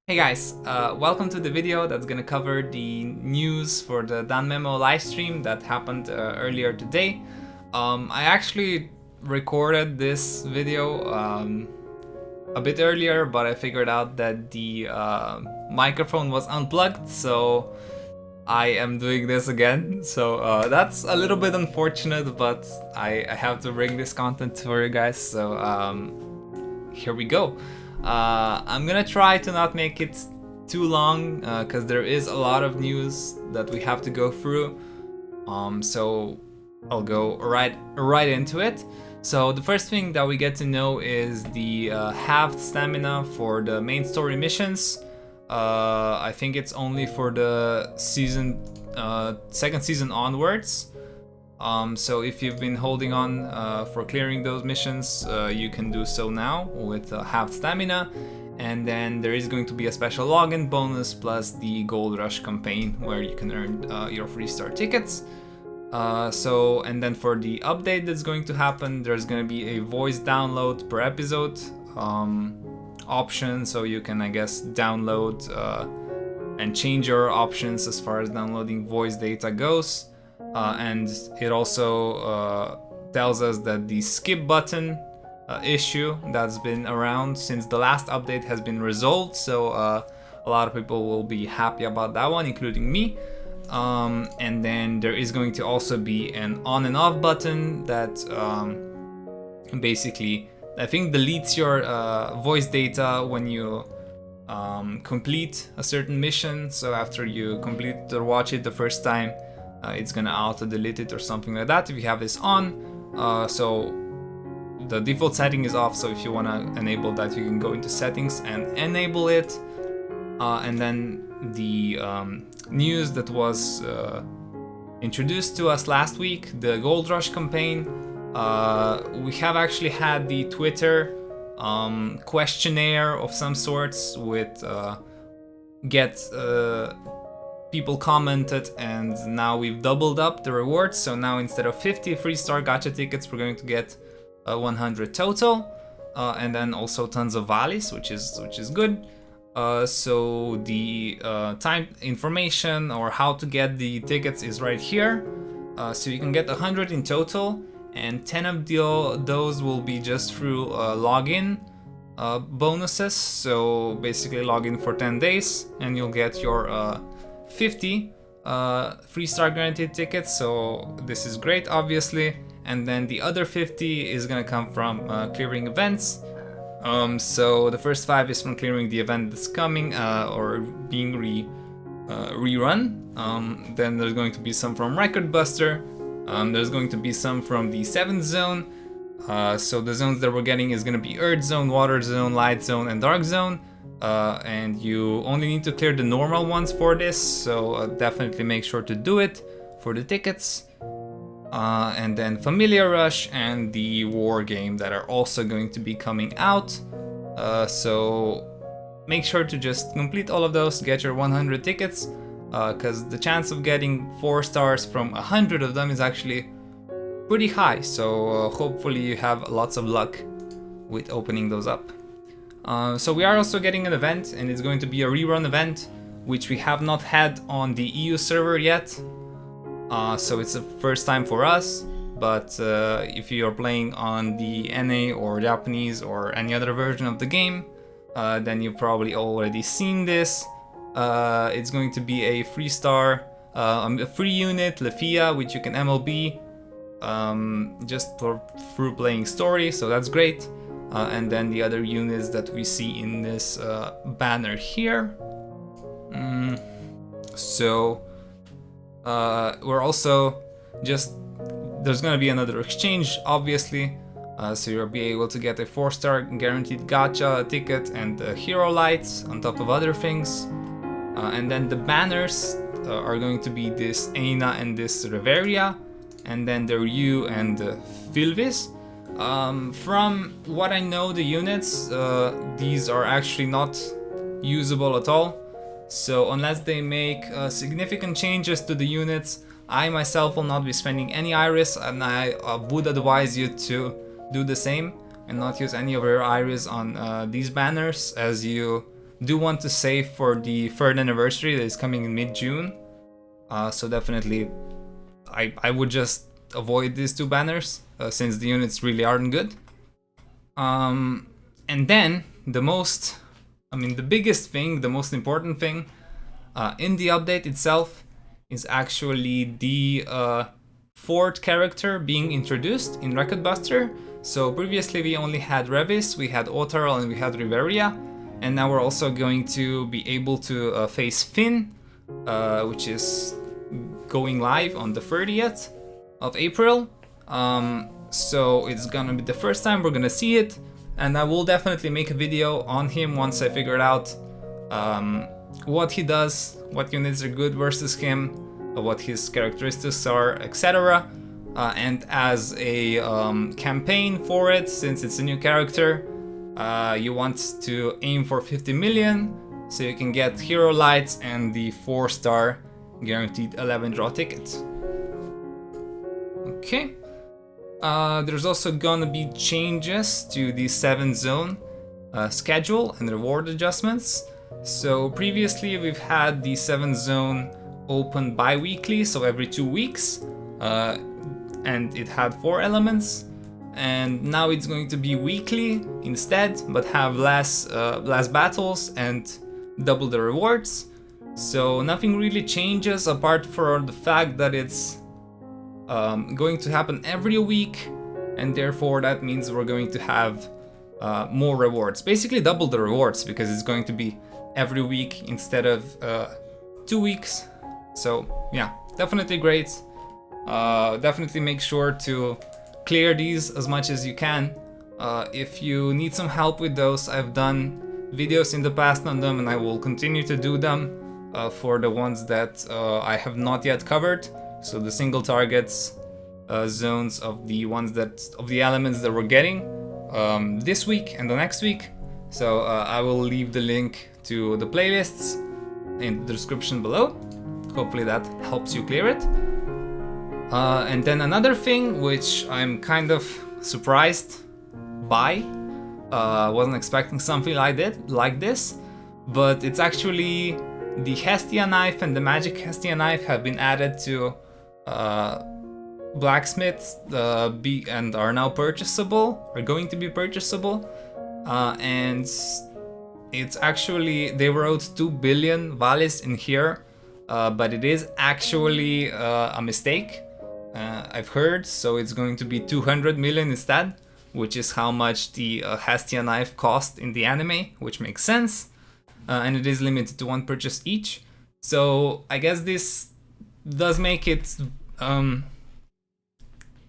Hey guys, welcome to the video that's gonna cover the news for the DanMemo livestream that happened earlier today. I actually recorded this video a bit earlier, but I figured out that the microphone was unplugged, so I am doing this again. So that's a little bit unfortunate, but I have to bring this content for you guys, so here we go. I'm gonna try to not make it too long because there is a lot of news that we have to go through. So I'll go right into it. So the first thing that we get to know is the halved stamina for the main story missions. I think it's only for the second season onwards. So if you've been holding on for clearing those missions, you can do so now with half stamina, and then there is going to be a special login bonus plus the Gold Rush campaign where you can earn your free star tickets. And then for the update that's going to happen, there's going to be a voice download per episode option, so you can, I guess, download and change your options as far as downloading voice data goes. And it also tells us that the skip button issue that's been around since the last update has been resolved, so a lot of people will be happy about that one, including me. And then there is going to also be an on and off button that basically, I think, deletes your voice data when you complete a certain mission. So after you complete or watch it the first time, it's gonna auto delete it or something like that if you have this on. So the default setting is off, so if you want to enable that, you can go into settings and enable it. And then the news that was introduced to us last week, the Gold Rush campaign. We have actually had the Twitter questionnaire of some sorts with people commented, and now we've doubled up the rewards. So now instead of 50 free star gacha tickets, we're going to get 100 total, and then also tons of valleys, which is good. So the time information or how to get the tickets is right here. So you can get 100 in total, and 10 of those will be just through login bonuses. So basically log in for 10 days and you'll get your 50 free star guaranteed tickets, so this is great, obviously. And then the other 50 is gonna come from clearing events. So the first 5 is from clearing the event that's coming or being rerun. Then there's going to be some from Record Buster. There's going to be some from the 7th zone. So the zones that we're getting is gonna be Earth Zone, Water Zone, Light Zone, and Dark Zone. And you only need to clear the normal ones for this, so definitely make sure to do it for the tickets. And then Familia Rush and the War Game that are also going to be coming out. So make sure to just complete all of those, get your 100 tickets, because the chance of getting 4 stars from 100 of them is actually pretty high. So hopefully you have lots of luck with opening those up. So we are also getting an event, and it's going to be a rerun event, which we have not had on the EU server yet. So it's the first time for us, but if you are playing on the NA or Japanese or any other version of the game, then you've probably already seen this. It's going to be a free star, a free unit, Lefia, which you can MLB just through playing story, so that's great. And then the other units that we see in this banner here. So we're also there's gonna be another exchange, obviously. So you'll be able to get a 4-star guaranteed gacha ticket and hero lights on top of other things. And then the banners are going to be this Aina and this Reveria, and then the Ryu and Filvis. From what I know, the units, these are actually not usable at all. So unless they make significant changes to the units, I myself will not be spending any iris, and I would advise you to do the same and not use any of your iris on these banners, as you do want to save for the 3rd anniversary that is coming in mid-June. So definitely I would just avoid these 2 banners since the units really aren't good. And then the biggest thing, the most important thing in the update itself is actually the 4th character being introduced in Record Buster. So previously we only had Revis, we had Otaral, and we had Riveria, and now we're also going to be able to face Finn, which is going live on the 30th of April. So it's gonna be the first time we're gonna see it, and I will definitely make a video on him once I figure out what he does, what units are good versus him, what his characteristics are, etc. And as a campaign for it, since it's a new character, you want to aim for 50 million, so you can get hero lights and the 4-star guaranteed 11 draw tickets. Okay. There's also gonna be changes to the 7th zone schedule and reward adjustments. So previously we've had the 7th zone open bi-weekly, so every 2 weeks, and it had 4 elements, and now it's going to be weekly instead, but have less battles and double the rewards. So nothing really changes apart from the fact that it's going to happen every week, and therefore that means we're going to have more rewards, basically double the rewards, because it's going to be every week instead of 2 weeks. So yeah, definitely great. Definitely make sure to clear these as much as you can. If you need some help with those, I've done videos in the past on them, and I will continue to do them for the ones that I have not yet covered. So the single targets zones of the elements that we're getting this week and the next week. So I will leave the link to the playlists in the description below. Hopefully that helps you clear it. And then another thing which I'm kind of surprised by, wasn't expecting something like this, but it's actually the Hestia knife and the magic Hestia knife have been added to blacksmiths and are now purchasable, are going to be purchasable, and it's actually, they wrote 2 billion valis in here, but it is actually a mistake, I've heard, so it's going to be 200 million instead, which is how much the Hestia knife cost in the anime, which makes sense, and it is limited to 1 purchase each. So I guess this does make it,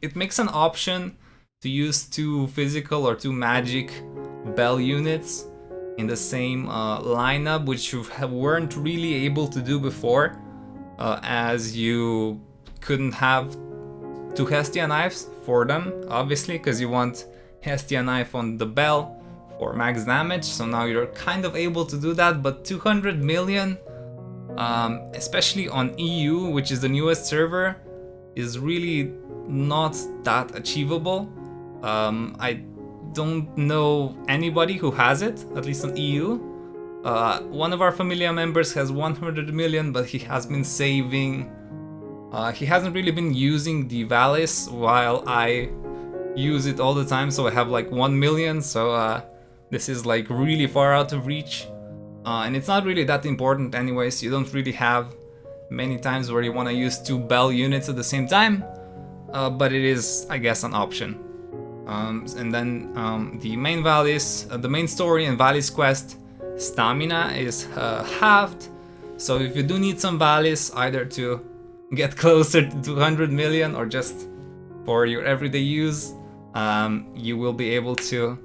it makes an option to use 2 physical or 2 magic bell units in the same lineup, which you weren't really able to do before, as you couldn't have 2 Hestia knives for them, obviously, because you want Hestia knife on the bell for max damage, so now you're kind of able to do that, but 200 million, especially on EU, which is the newest server, is really not that achievable. I don't know anybody who has it, at least on EU. One of our Familia members has 100 million, but he has been saving. He hasn't really been using the Valis, while I use it all the time, so I have like 1 million, so this is like really far out of reach. And it's not really that important anyways, you don't really have many times where you want to use 2 bell units at the same time, but it is, I guess, an option. And then the main Valis, the main story and Valis quest, stamina is halved, so if you do need some Valis, either to get closer to 200 million or just for your everyday use, you will be able to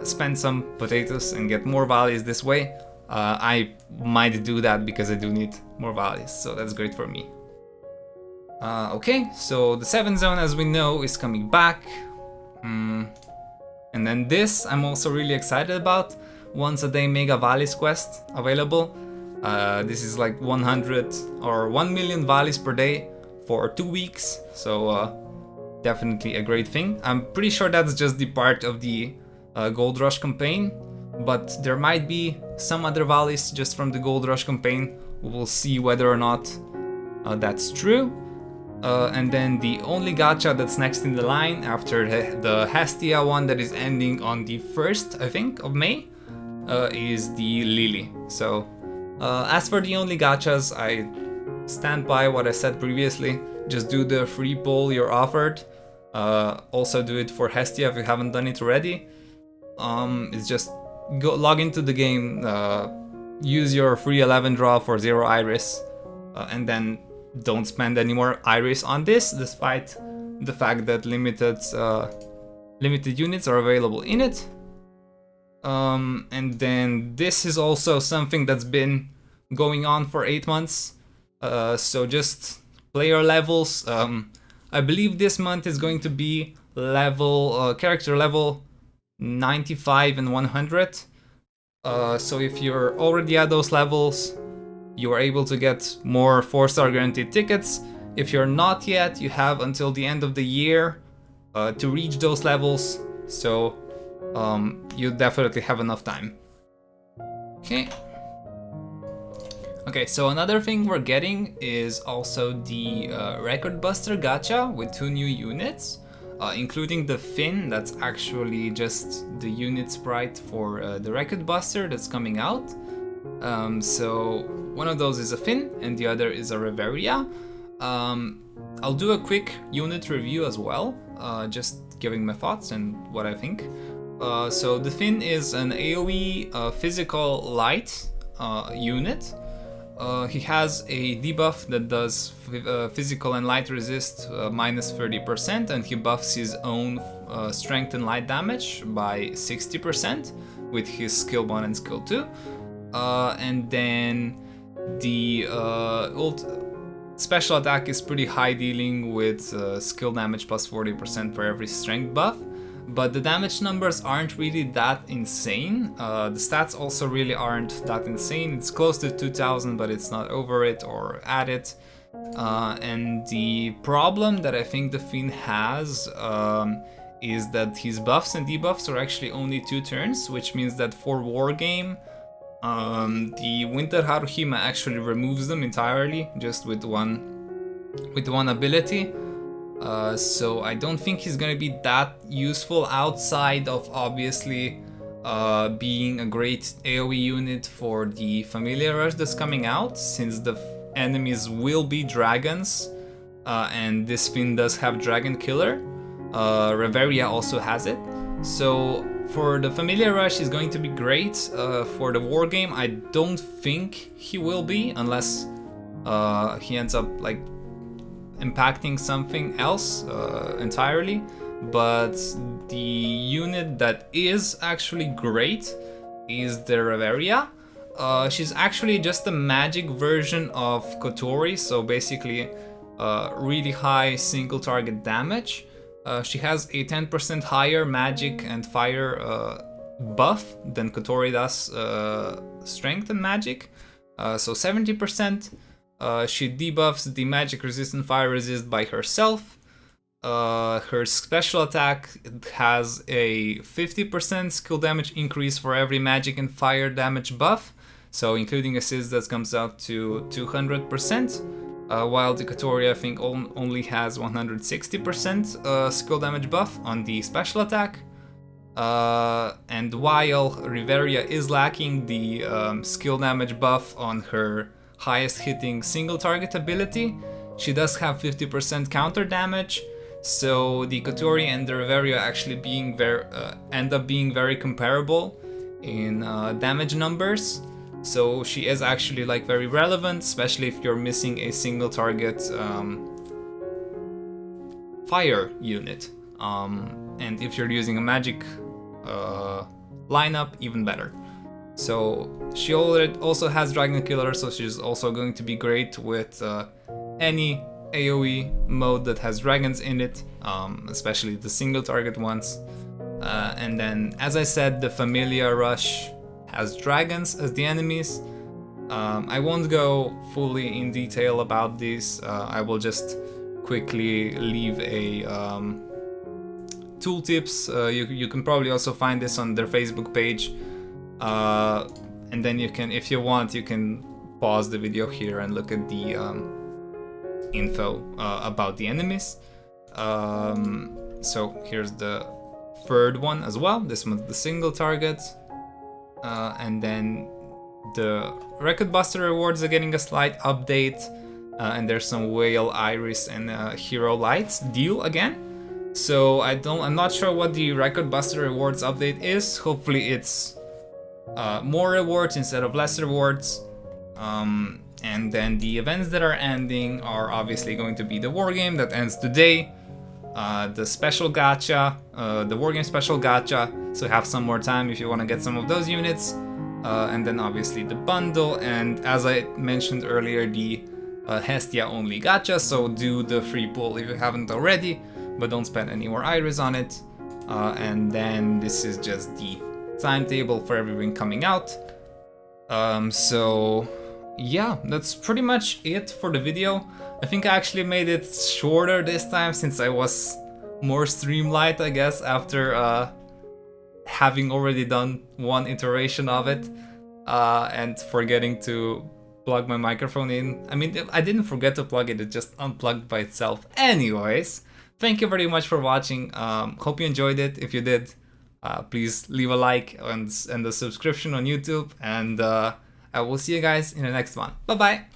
spend some potatoes and get more Valis this way. I might do that because I do need more Valis, so that's great for me. Okay, so the 7th zone, as we know, is coming back. And then this I'm also really excited about. Once a day Mega Valis quest available. This is like 100 or 1 million Valis per day for 2 weeks, so definitely a great thing. I'm pretty sure that's just the part of the Gold Rush campaign, but there might be some other valleys just from the Gold Rush campaign. We'll see whether or not that's true. And then the only gacha that's next in the line after the Hestia one that is ending on the 1st, I think, of May, is the Lily. So as for the only gachas, I stand by what I said previously. Just do the free poll you're offered. Also do it for Hestia if you haven't done it already. It's just log into the game, use your free 11 draw for 0 iris, and then don't spend any more iris on this, despite the fact that limited units are available in it. And then this is also something that's been going on for 8 months. So just player levels. I believe this month is going to be character level 95 and 100. So if you're already at those levels, you are able to get more 4-star guaranteed tickets. If you're not yet, you have until the end of the year to reach those levels. So you definitely have enough time. Okay, so another thing we're getting is also the Record Buster gacha with 2 new units, including the Fin. That's actually just the unit sprite for the Record Buster that's coming out. So one of those is a Fin and the other is a Reveria. I'll do a quick unit review as well, just giving my thoughts and what I think. So the Fin is an AoE physical light unit. He has a debuff that does physical and light resist minus 30%, and he buffs his own strength and light damage by 60% with his skill 1 and skill 2. And then the special attack is pretty high, dealing with skill damage plus 40% for every strength buff. But the damage numbers aren't really that insane. The stats also really aren't that insane. It's close to 2000, but it's not over it or at it. And the problem that I think the Fiend has is that his buffs and debuffs are actually only 2 turns, which means that for Wargame, the Winter Haruhima actually removes them entirely, just with one ability. So I don't think he's gonna be that useful outside of obviously being a great AoE unit for the Familia Rush that's coming out, since the enemies will be dragons, and this Fin does have Dragon Killer. Reveria also has it. So for the Familia Rush, he's going to be great. For the Wargame, I don't think he will be, unless he ends up like impacting something else entirely. But the unit that is actually great is the Reveria. She's actually just a magic version of Kotori, so basically really high single target damage. She has a 10% higher magic and fire buff than Kotori does strength and magic, so 70%. She debuffs the magic resist and fire resist by herself. Her special attack has a 50% skill damage increase for every magic and fire damage buff, so including assist that comes out to 200%, while the Kotori I think only has 160% skill damage buff on the special attack. And while Reveria is lacking the skill damage buff on her highest hitting single target ability, she does have 50% counter damage. So the Kotori and the Reveria actually end up being very comparable in damage numbers. So she is actually like very relevant, especially if you're missing a single target fire unit. And if you're using a magic lineup, even better. So she also has Dragon Killer, so she's also going to be great with any AoE mode that has dragons in it, especially the single target ones. And then, as I said, the Familia Rush has dragons as the enemies. I won't go fully in detail about these. I will just quickly leave a tooltips. You can probably also find this on their Facebook page. And then you can, if you want, you can pause the video here and look at the info about the enemies. So here's the third one as well. This one's the single target. And then the Record Buster rewards are getting a slight update. And there's some Whale Iris and Hero Lights deal again. So I'm not sure what the Record Buster rewards update is. Hopefully it's more rewards instead of less rewards. And then the events that are ending are obviously going to be the Wargame that ends today, the special gacha, the Wargame special gacha, so have some more time if you want to get some of those units, and then obviously the bundle, and as I mentioned earlier, the Hestia only gacha, so do the free pull if you haven't already, but don't spend any more Iris on it. And then this is just the timetable for everything coming out. So yeah, that's pretty much it for the video. I think I actually made it shorter this time since I was more streamlined, I guess, after having already done one iteration of it and forgetting to plug my microphone in. I mean, I didn't forget to plug it, it just unplugged by itself. Anyways, thank you very much for watching. Hope you enjoyed it. If you did, please leave a like and a subscription on YouTube, and I will see you guys in the next one. Bye bye!